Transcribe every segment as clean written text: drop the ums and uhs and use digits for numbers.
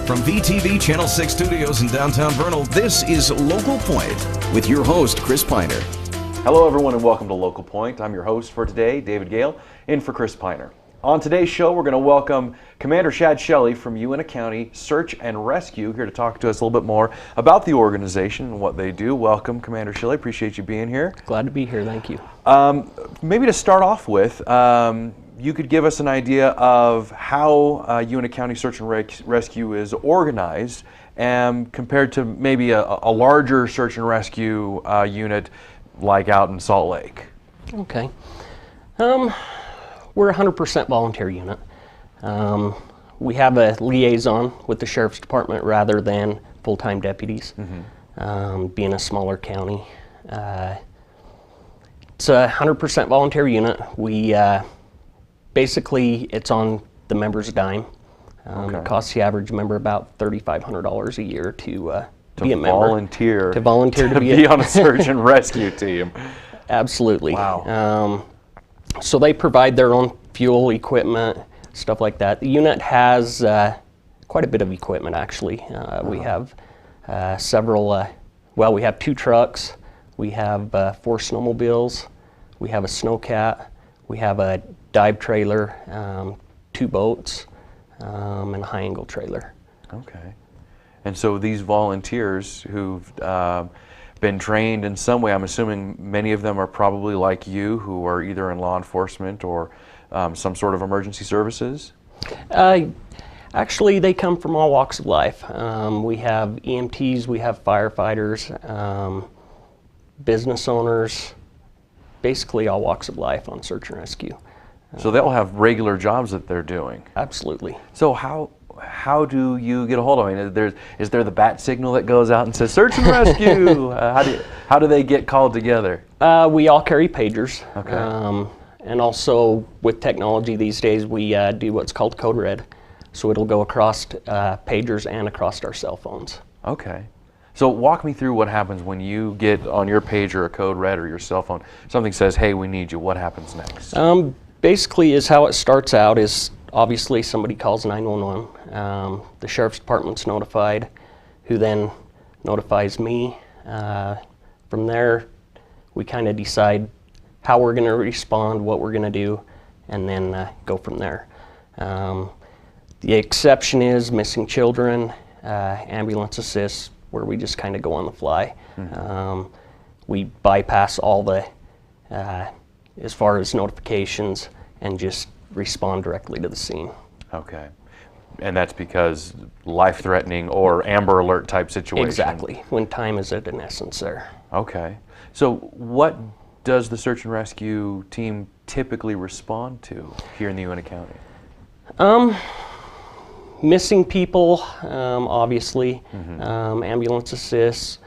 From VTV Channel 6 Studios in downtown Vernal, this is Local Point with your host, Chris Piner. Hello everyone and welcome to Local Point. I'm your host for today, David Gale, in for Chris Piner. On today's show, we're going to welcome Commander Shad Shelley from Uintah County Search and Rescue here to talk to us a little bit more about the organization and what they do. Welcome, Commander Shelley. Appreciate you being here. Glad to be here. Thank you. Maybe to start off with, you could give us an idea of how Uintah County Search and Rescue is organized compared to maybe a larger search and rescue unit like out in Salt Lake. Okay. We're a 100% volunteer unit. We have a liaison with the Sheriff's Department rather than full-time deputies, being a smaller county. It's a 100% volunteer unit. We basically, it's on the member's dime. It costs the average member about $3,500 a year to be a member. Volunteer. To volunteer to be on a search and rescue team. Absolutely. Wow. So they provide their own fuel, equipment, stuff like that. The unit has quite a bit of equipment, actually. We have several, we have 2 trucks, we have 4 snowmobiles, we have a snowcat, we have a dive trailer, 2 boats, and a high angle trailer. Okay. And so these volunteers who've been trained in some way, I'm assuming many of them are probably like you, who are either in law enforcement or some sort of emergency services? Actually, they come from all walks of life. We have EMTs, we have firefighters, business owners, basically all walks of life on search and rescue. So they'll have regular jobs that they're doing? Absolutely. So how do you get a hold of them? Is there the bat signal that goes out and says search and rescue? How do they get called together? We all carry pagers. Okay. And also with technology these days, we do what's called code red. So it'll go across pagers and across our cell phones. Okay. So walk me through what happens when you get on your pager a code red or your cell phone. Something says, hey, we need you. What happens next? Basically is how it starts out is obviously somebody calls 911. The Sheriff's Department's notified, who then notifies me. From there, we kind of decide how we're going to respond, what we're going to do, and then go from there. The exception is missing children, ambulance assist, where we just kind of go on the fly. We bypass all the, as far as notifications, and just respond directly to the scene. Okay. And that's because life-threatening or Amber Alert type situation. Exactly, when time is at an essence there. Okay. So what does the search and rescue team typically respond to here in the Uintah County? Missing people, obviously, ambulance assists.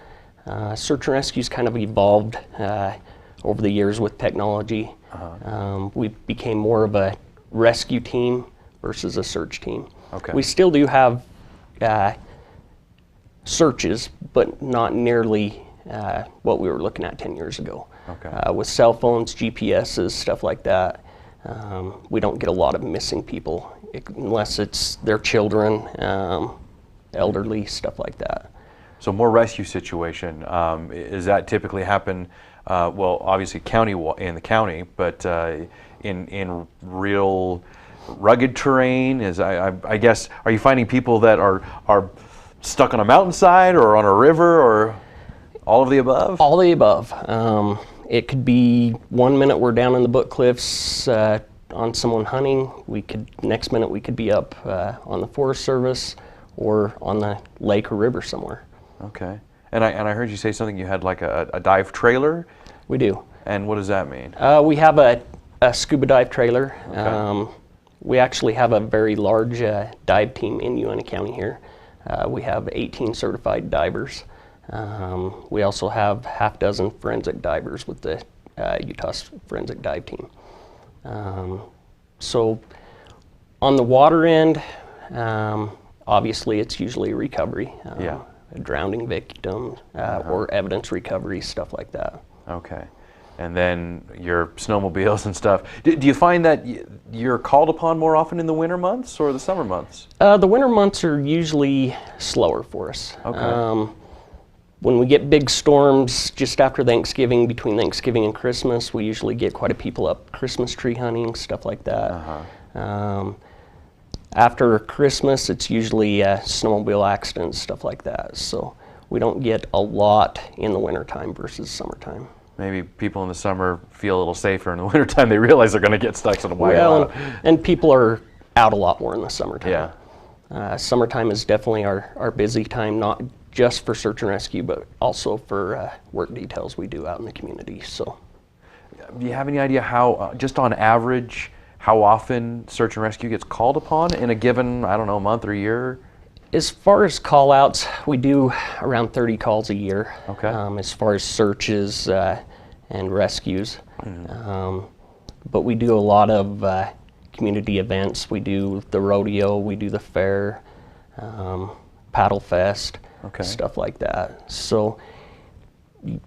Search and rescue's kind of evolved over the years with technology. We became more of a rescue team versus a search team. Okay. We still do have searches, but not nearly what we were looking at 10 years ago. Okay. With cell phones, GPSs, stuff like that, we don't get a lot of missing people unless it's their children, elderly, stuff like that. So more rescue situation. Does that typically happen, well, obviously in the county, but in real rugged terrain? I guess, are you finding people that are stuck on a mountainside or on a river or all of the above? All of the above. It could be 1 minute we're down in the Book Cliffs on someone hunting. Next minute we could be up on the Forest Service or on the lake or river somewhere. Okay. And I heard you say something, you had like a dive trailer? We do. And what does that mean? We have a scuba dive trailer. Okay. We actually have a very large dive team in Uintah County here. We have 18 certified divers. We also have half dozen forensic divers with the Utah Forensic Dive Team. So on the water end, obviously it's usually recovery, a drowning victim or evidence recovery, stuff like that. Okay. and then your snowmobiles and stuff. Do you find that you're called upon more often in the winter months or the summer months? The winter months are usually slower for us. Okay. When we get big storms just after Thanksgiving, between Thanksgiving and Christmas, we usually get quite a people up Christmas tree hunting, stuff like that. After Christmas, it's usually snowmobile accidents, stuff like that. So we don't get a lot in the wintertime versus summertime. Maybe people in the summer feel a little safer. In the wintertime, they realize they're going to get stuck, so why go out? And people are out a lot more in the summertime. Yeah. Summertime is definitely our busy time, not just for search and rescue, but also for work details we do out in the community. So, do you have any idea how, just on average, how often search and rescue gets called upon in a given, I don't know, month or year? As far as call-outs, we do around 30 calls a year. Okay. As far as searches and rescues. But we do a lot of community events. We do the rodeo, we do the fair, paddle fest, stuff like that. So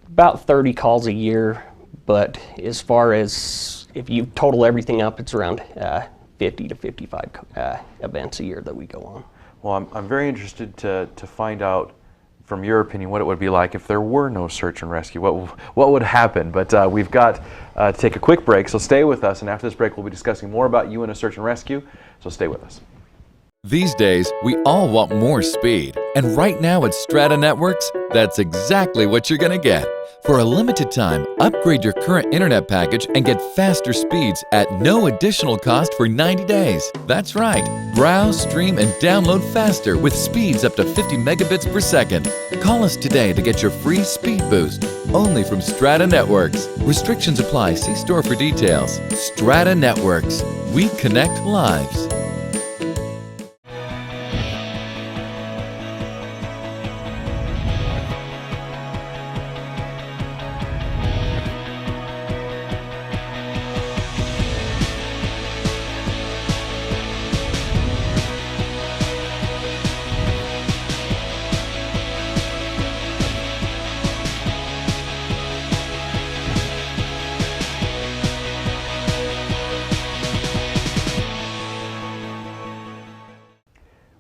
about 30 calls a year, but as far as if you total everything up, it's around 50 to 55 events a year that we go on. Well, I'm very interested to find out, from your opinion, what it would be like if there were no search and rescue. What would happen? But we've got to take a quick break, so stay with us. And after this break, we'll be discussing more about Uintah search and rescue. So stay with us. These days, we all want more speed. And right now at Strata Networks, that's exactly what you're going to get. For a limited time, upgrade your current internet package and get faster speeds at no additional cost for 90 days. That's right. Browse, stream, and download faster with speeds up to 50 megabits per second. Call us today to get your free speed boost. Only from Strata Networks. Restrictions apply. See store for details. Strata Networks. We connect lives.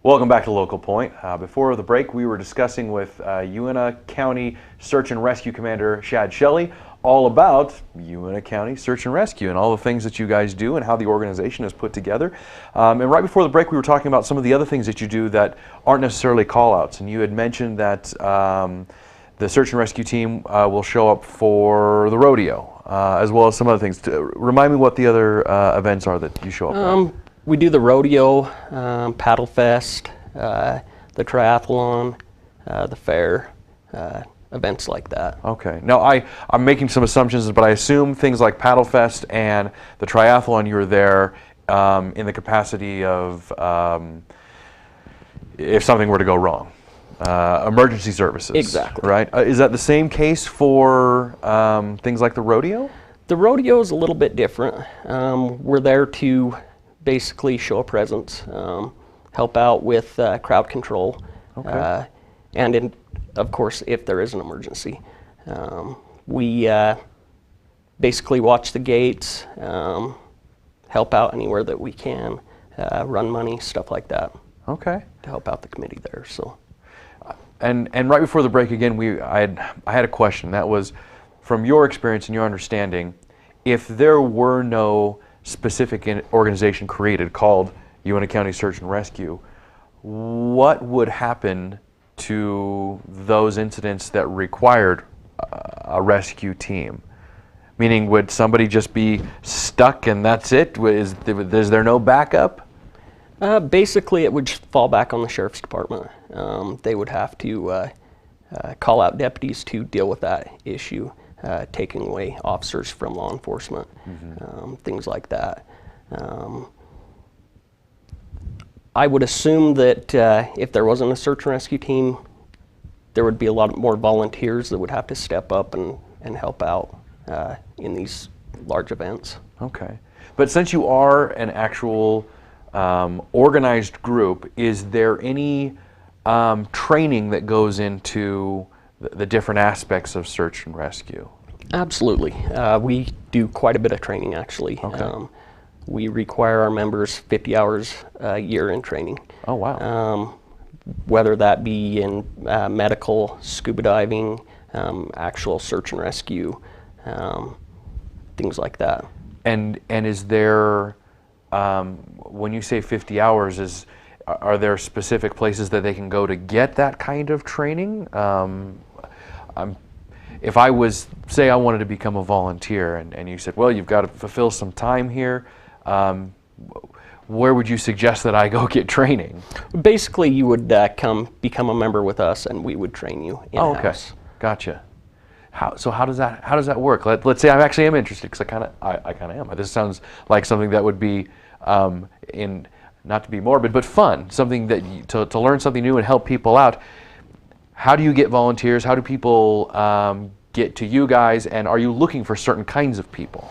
Welcome back to Local Point. Before the break, we were discussing with Uintah County Search and Rescue Commander Shad Shelley all about Uintah County Search and Rescue and all the things that you guys do and how the organization is put together. And right before the break, we were talking about some of the other things that you do that aren't necessarily call-outs. And you had mentioned that the search and rescue team will show up for the rodeo, as well as some other things. Remind me what the other events are that you show up at. We do the rodeo, paddle fest, the triathlon, the fair, events like that. Okay. Now I'm making some assumptions, but I assume things like paddle fest and the triathlon, you were there in the capacity of if something were to go wrong. Emergency services. Exactly. Right? Is that the same case for things like the rodeo? The rodeo is a little bit different. We're there to basically show a presence, help out with crowd control, and of course, if there is an emergency. We basically watch the gates, help out anywhere that we can, run money, stuff like that. Okay. To help out the committee there. So. And right before the break again, I had a question. That was, from your experience and your understanding, if there were no specific organization created called Uintah County Search and Rescue, what would happen to those incidents that required a rescue team? Meaning, would somebody just be stuck and that's it? Is there no backup? Basically, it would just fall back on the sheriff's department. They would have to call out deputies to deal with that issue. Taking away officers from law enforcement, things like that. I would assume that if there wasn't a search and rescue team, there would be a lot more volunteers that would have to step up and help out in these large events. Okay. But since you are an actual organized group, is there any training that goes into the different aspects of search and rescue? Absolutely. We do quite a bit of training, actually. Okay. We require our members 50 hours a year in training. Oh, wow. Whether that be in medical, scuba diving, actual search and rescue, things like that. And is there, when you say 50 hours, are there specific places that they can go to get that kind of training? If I was, say I wanted to become a volunteer, and you said, well, you've got to fulfill some time here, where would you suggest that I go get training? Basically, you would become a member with us, and we would train you in-house. Oh, okay, gotcha. So how does that work? Let's say I actually am interested, because I kind of am. This sounds like something that would be not to be morbid, but fun. Something that to learn something new and help people out. How do you get volunteers? How do people get to you guys? And are you looking for certain kinds of people?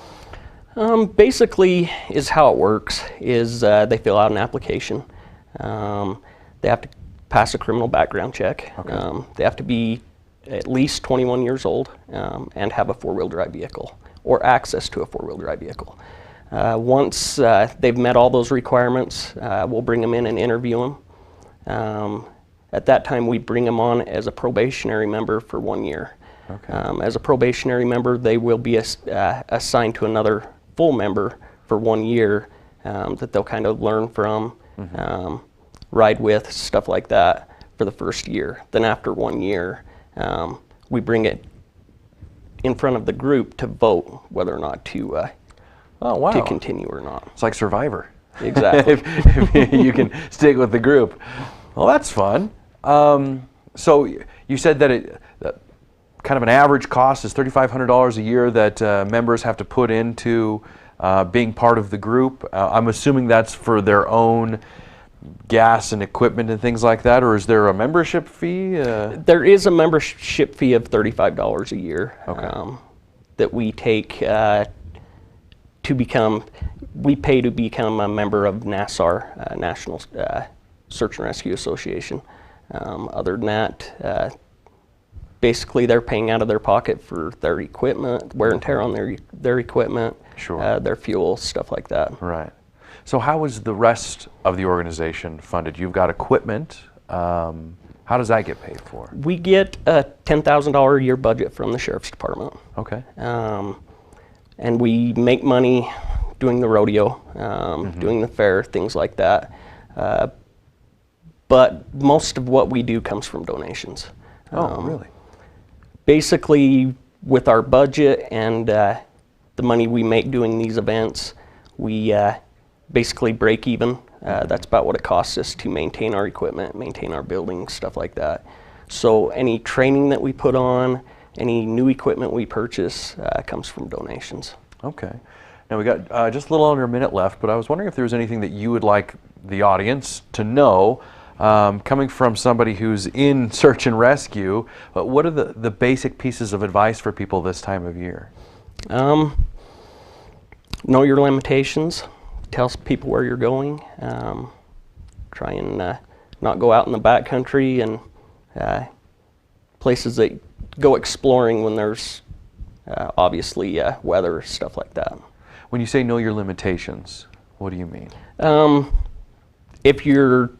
Basically, is how it works. Is they fill out an application. They have to pass a criminal background check. Okay. They have to be at least 21 years old and have a four-wheel drive vehicle or access to a four-wheel drive vehicle. Once they've met all those requirements, we'll bring them in and interview them. At that time, we bring them on as a probationary member for 1 year. Okay. As a probationary member, they will be assigned to another full member for 1 year that they'll kind of learn from, ride with, stuff like that for the first year. Then after 1 year, we bring it in front of the group to vote whether or not to to continue or not. It's like Survivor. Exactly. if you can stick with the group. Well, that's fun. So you said that kind of an average cost is $3,500 a year that members have to put into being part of the group. I'm assuming that's for their own gas and equipment and things like that, or is there a membership fee? There is a membership fee of $35 a year. Okay. That we take we pay to become a member of NASAR, National Search and Rescue Association. Other than that, basically they're paying out of their pocket for their equipment, wear and tear on their equipment, Sure. Their fuel, stuff like that. Right. So how is the rest of the organization funded? You've got equipment. How does that get paid for? We get a $10,000 a year budget from the Sheriff's Department. Okay. And we make money doing the rodeo, doing the fair, things like that. But most of what we do comes from donations. Oh, really? Basically, with our budget and the money we make doing these events, we basically break even. That's about what it costs us to maintain our equipment, maintain our buildings, stuff like that. So any training that we put on, any new equipment we purchase comes from donations. Okay. Now we got just a little under a minute left, but I was wondering if there was anything that you would like the audience to know, coming from somebody who's in search and rescue. What are the basic pieces of advice for people this time of year? Know your limitations. Tell people where you're going. Try and not go out in the backcountry and places that go exploring when there's obviously weather, stuff like that. When you say know your limitations, what do you mean? If you're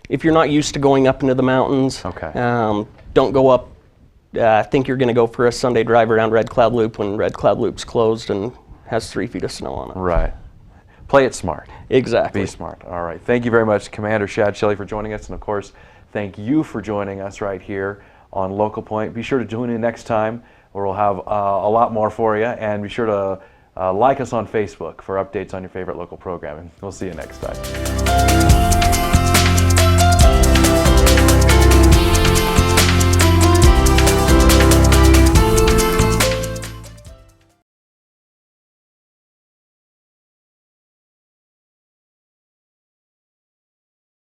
not used to going up into the mountains, Okay. Don't go up. Think you're going to go for a Sunday drive around Red Cloud Loop when Red Cloud Loop's closed and has 3 feet of snow on it. Right. Play it smart. Exactly. Be smart. All right. Thank you very much, Commander Shad Shelley, for joining us. And of course, thank you for joining us right here on Local Point. Be sure to tune in next time, where we'll have a lot more for you. And be sure to like us on Facebook for updates on your favorite local programming. We'll see you next time.